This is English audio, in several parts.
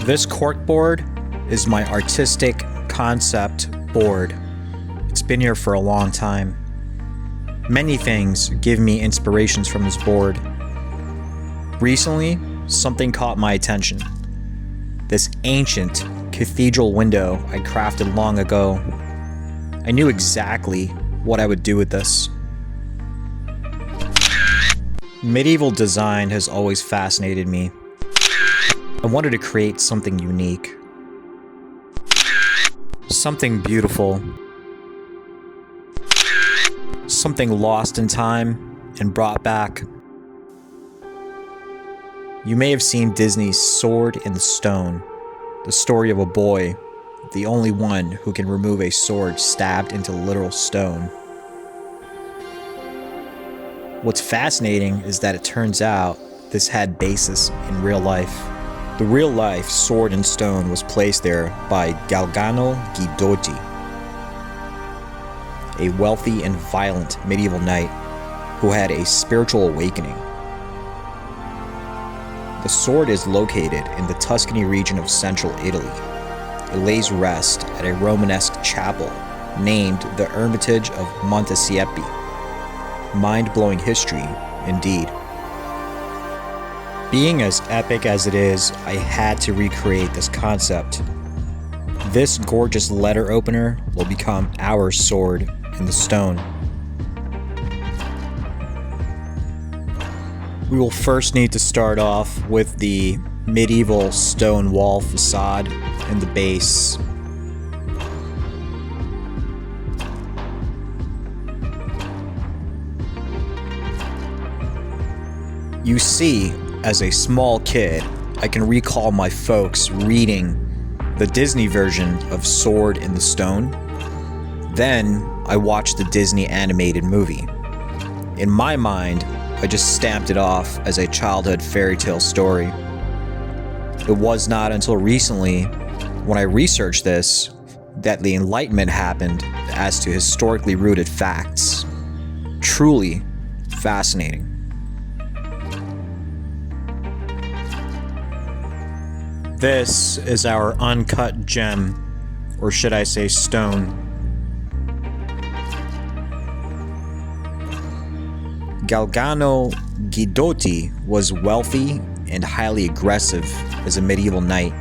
This corkboard is my artistic concept board. It's been here for a long time. Many things give me inspirations from this board. Recently, something caught my attention. This ancient cathedral window I crafted long ago. I knew exactly what I would do with this. Medieval design has always fascinated me. I wanted to create something unique. Something beautiful. Something lost in time and brought back. You may have seen Disney's Sword in the Stone, the story of a boy, the only one who can remove a sword stabbed into literal stone. What's fascinating is that it turns out this had basis in real life. The real-life sword in stone was placed there by Galgano Guidotti, a wealthy and violent medieval knight who had a spiritual awakening. The sword is located in the Tuscany region of central Italy. It lays rest at a Romanesque chapel named the Hermitage of Montesiepi. Mind-blowing history, indeed. Being as epic as it is, I had to recreate this concept. This gorgeous letter opener will become our sword in the stone. We will first need to start off with the medieval stone wall facade and the base. You see, as a small kid, I can recall my folks reading the Disney version of Sword in the Stone. Then I watched the Disney animated movie. In my mind, I just stamped it off as a childhood fairy tale story. It was not until recently, when I researched this, that the enlightenment happened as to historically rooted facts. Truly fascinating. This is our uncut gem, or should I say stone. Galgano Guidotti was wealthy and highly aggressive as a medieval knight.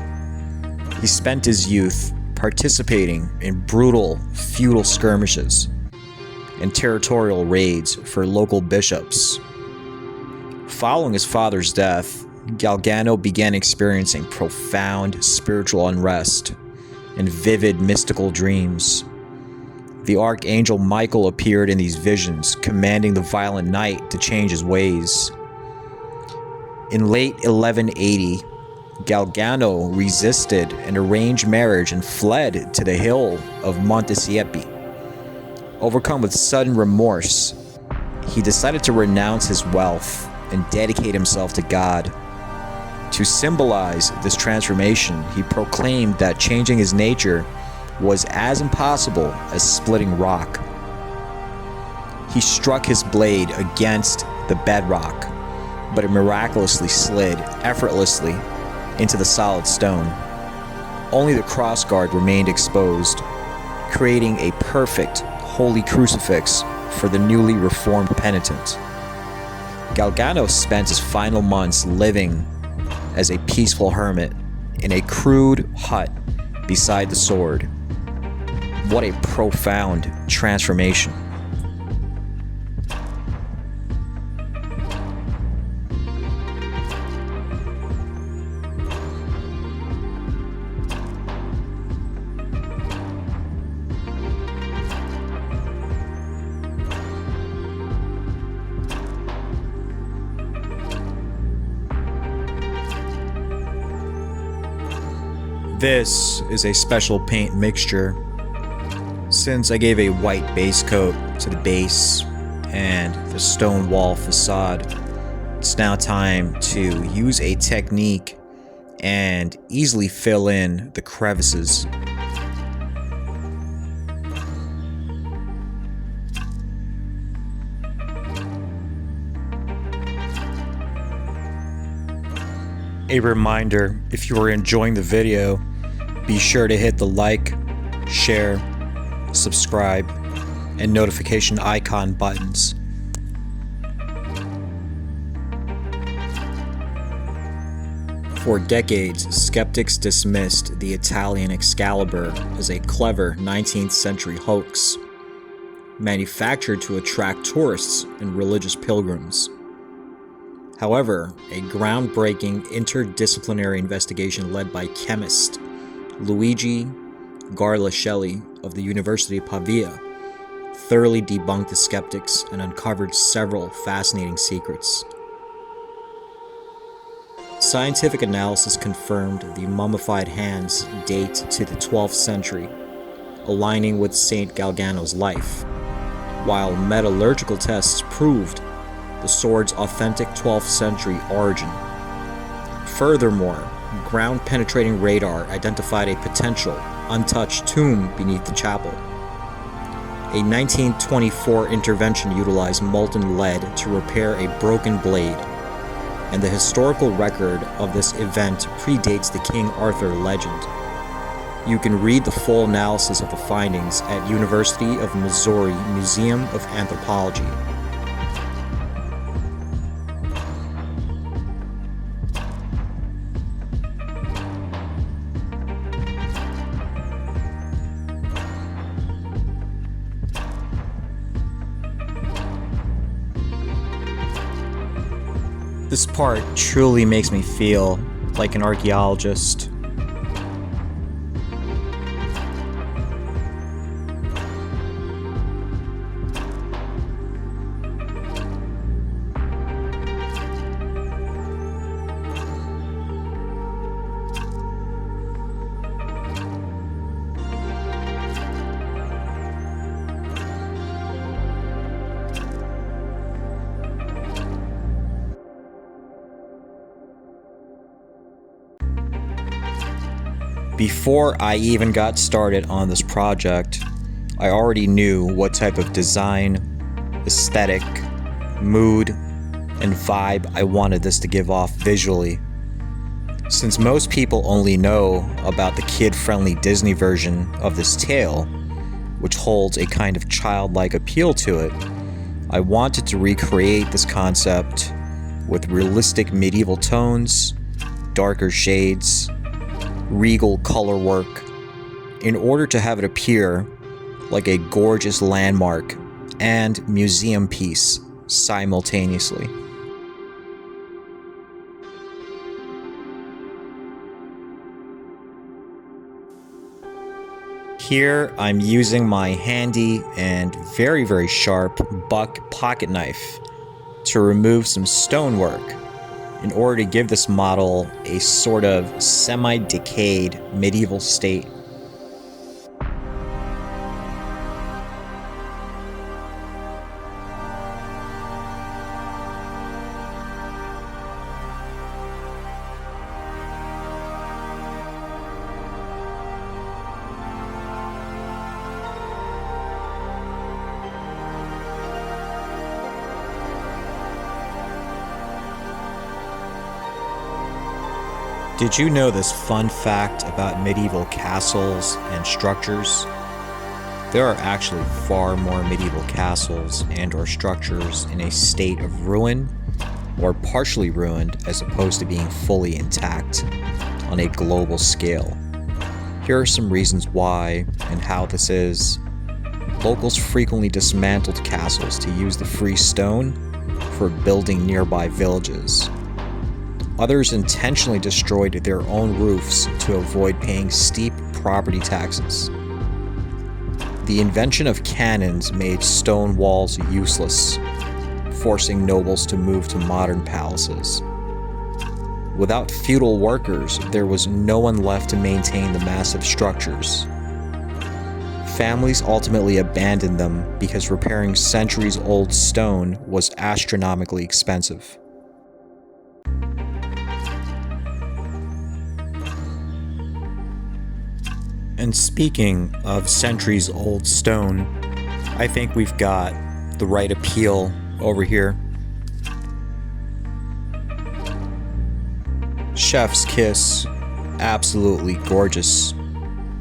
He spent his youth participating in brutal feudal skirmishes and territorial raids for local bishops. Following his father's death, Galgano began experiencing profound spiritual unrest and vivid mystical dreams. The archangel Michael appeared in these visions, commanding the violent knight to change his ways. In late 1180, Galgano resisted an arranged marriage and fled to the hill of Montesiepi. Overcome with sudden remorse, he decided to renounce his wealth and dedicate himself to God. To symbolize this transformation, he proclaimed that changing his nature was as impossible as splitting rock. He struck his blade against the bedrock, but it miraculously slid effortlessly into the solid stone. Only the crossguard remained exposed, creating a perfect holy crucifix for the newly reformed penitent. Galgano spent his final months living as a peaceful hermit in a crude hut beside the sword. What a profound transformation. This is a special paint mixture. Since I gave a white base coat to the base and the stone wall facade, it's now time to use a technique and easily fill in the crevices. A reminder, if you are enjoying the video, be sure to hit the like, share, subscribe, and notification icon buttons. For decades, skeptics dismissed the Italian Excalibur as a clever 19th century hoax, manufactured to attract tourists and religious pilgrims. However, a groundbreaking interdisciplinary investigation led by chemist Luigi Garlascelli of the University of Pavia thoroughly debunked the skeptics and uncovered several fascinating secrets. Scientific analysis confirmed the mummified hands date to the 12th century, aligning with Saint Galgano's life, while metallurgical tests proved the sword's authentic 12th century origin. Furthermore, ground-penetrating radar identified a potential untouched tomb beneath the chapel. A 1924 intervention utilized molten lead to repair a broken blade, and the historical record of this event predates the King Arthur legend. You can read the full analysis of the findings at University of Missouri Museum of Anthropology. This part truly makes me feel like an archaeologist. Before I even got started on this project, I already knew what type of design, aesthetic, mood, and vibe I wanted this to give off visually. Since most people only know about the kid-friendly Disney version of this tale, which holds a kind of childlike appeal to it, I wanted to recreate this concept with realistic medieval tones, darker shades, regal color work, in order to have it appear like a gorgeous landmark and museum piece simultaneously. Here I'm using my handy and very sharp buck pocket knife to remove some stonework in order to give this model a sort of semi-decayed medieval state. Did you know this fun fact about medieval castles and structures? There are actually far more medieval castles and/or structures in a state of ruin or partially ruined as opposed to being fully intact on a global scale. Here are some reasons why and how this is. Locals frequently dismantled castles to use the free stone for building nearby villages. Others intentionally destroyed their own roofs to avoid paying steep property taxes. The invention of cannons made stone walls useless, forcing nobles to move to modern palaces. Without feudal workers, there was no one left to maintain the massive structures. Families ultimately abandoned them because repairing centuries-old stone was astronomically expensive. And speaking of centuries-old stone, I think we've got the right appeal over here. Chef's kiss. Absolutely gorgeous.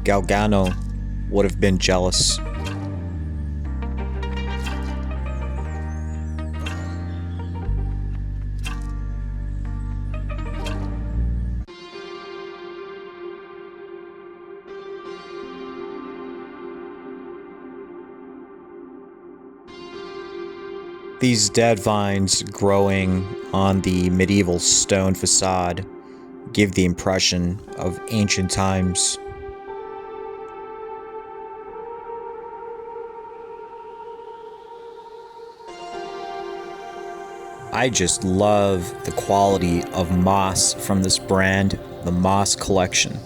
Galgano would have been jealous. These dead vines growing on the medieval stone facade give the impression of ancient times. I just love the quality of moss from this brand, the Moss Collection.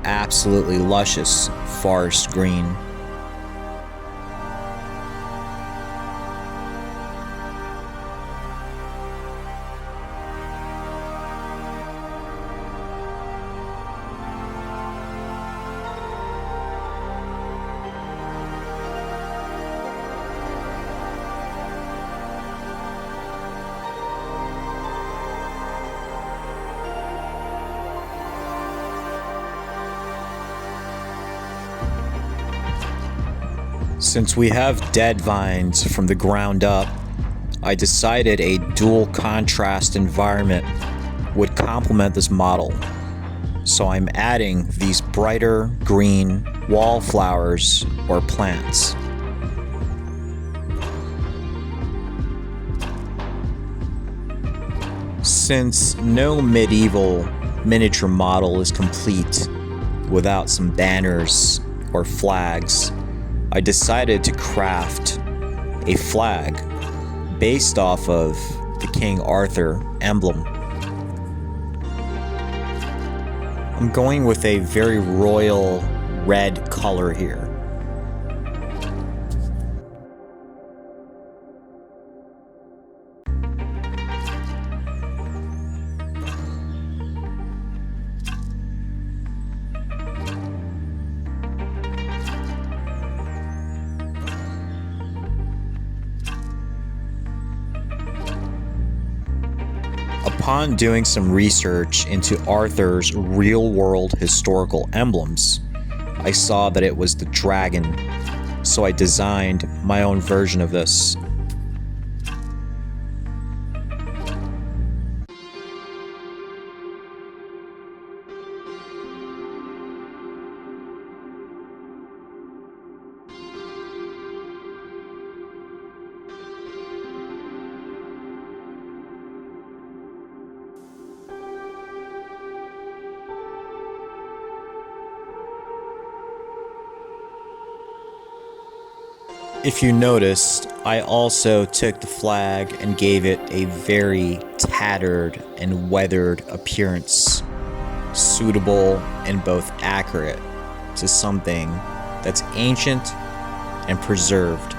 Absolutely luscious forest green. Since we have dead vines from the ground up, I decided a dual contrast environment would complement this model. So I'm adding these brighter green wallflowers or plants. Since no medieval miniature model is complete without some banners or flags, I decided to craft a flag based off of the King Arthur emblem. I'm going with a very royal red color here. Upon doing some research into Arthur's real-world historical emblems, I saw that it was the dragon, so I designed my own version of this. If you noticed, I also took the flag and gave it a very tattered and weathered appearance, suitable and both accurate to something that's ancient and preserved.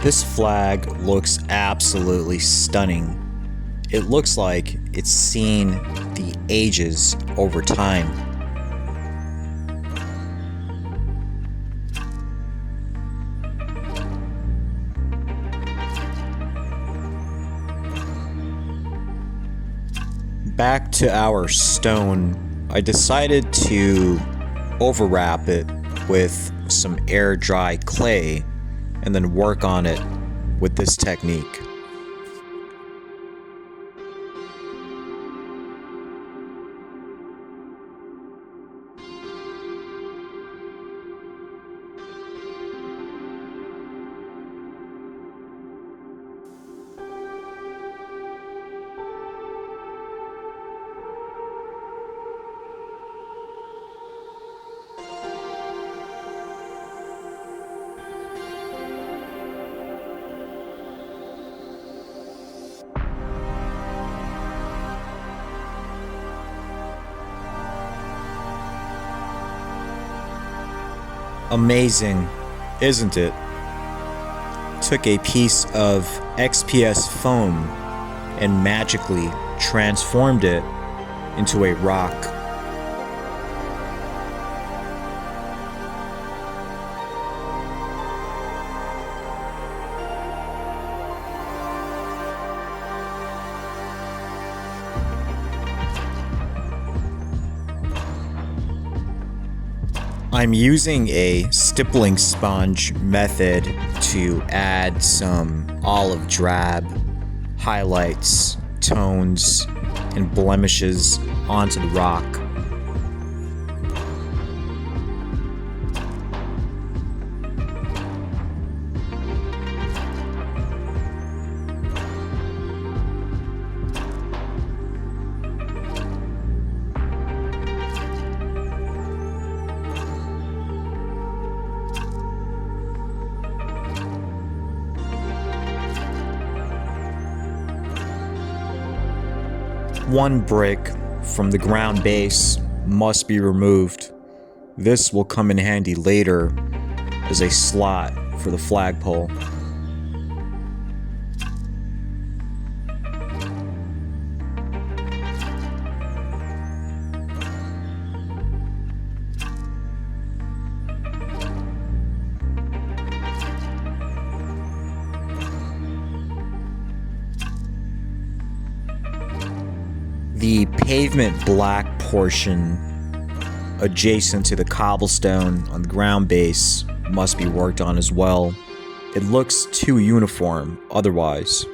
This flag looks absolutely stunning. It looks like it's seen the ages over time. Back to our stone, I decided to overwrap it with some air dry clay and then work on it with this technique. Amazing, isn't it? Took a piece of XPS foam and magically transformed it into a rock. I'm using a stippling sponge method to add some olive drab highlights, tones, and blemishes onto the rock. One brick from the ground base must be removed. This will come in handy later as a slot for the flagpole. The pavement black portion adjacent to the cobblestone on the ground base must be worked on as well. It looks too uniform otherwise.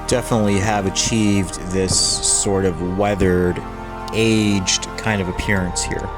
Definitely have achieved this sort of weathered, aged kind of appearance here.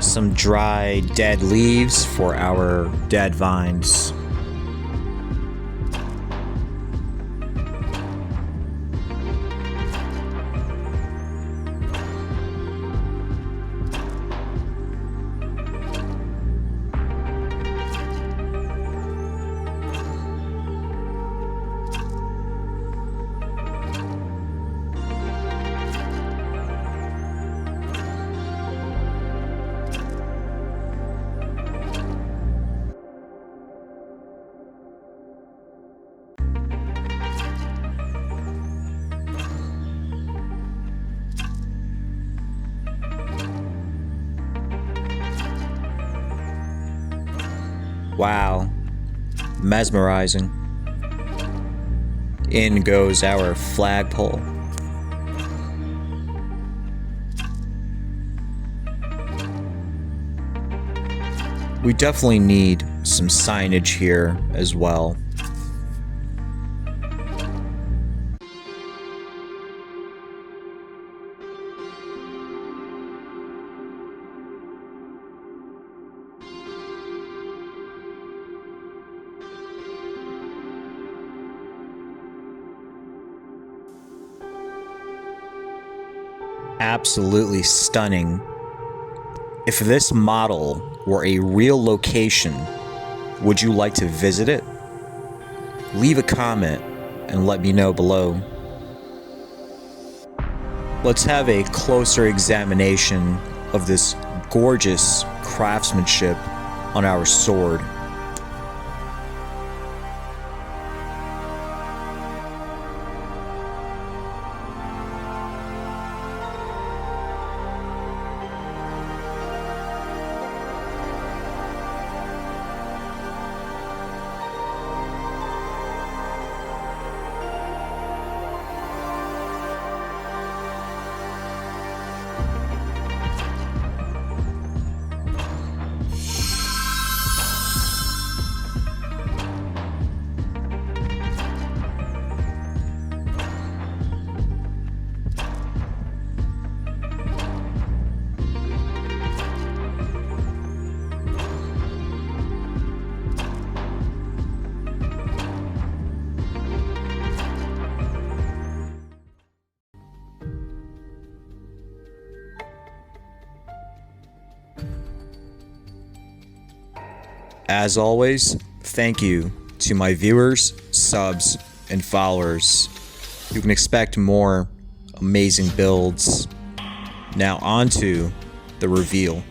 Some dry, dead leaves for our dead vines. Wow, mesmerizing. In goes our flagpole. We definitely need some signage here as well. Absolutely stunning. If this model were a real location, would you like to visit it? Leave a comment and let me know below. Let's have a closer examination of this gorgeous craftsmanship on our sword. As always, thank you to my viewers, subs, and followers. You can expect more amazing builds. Now on to the reveal.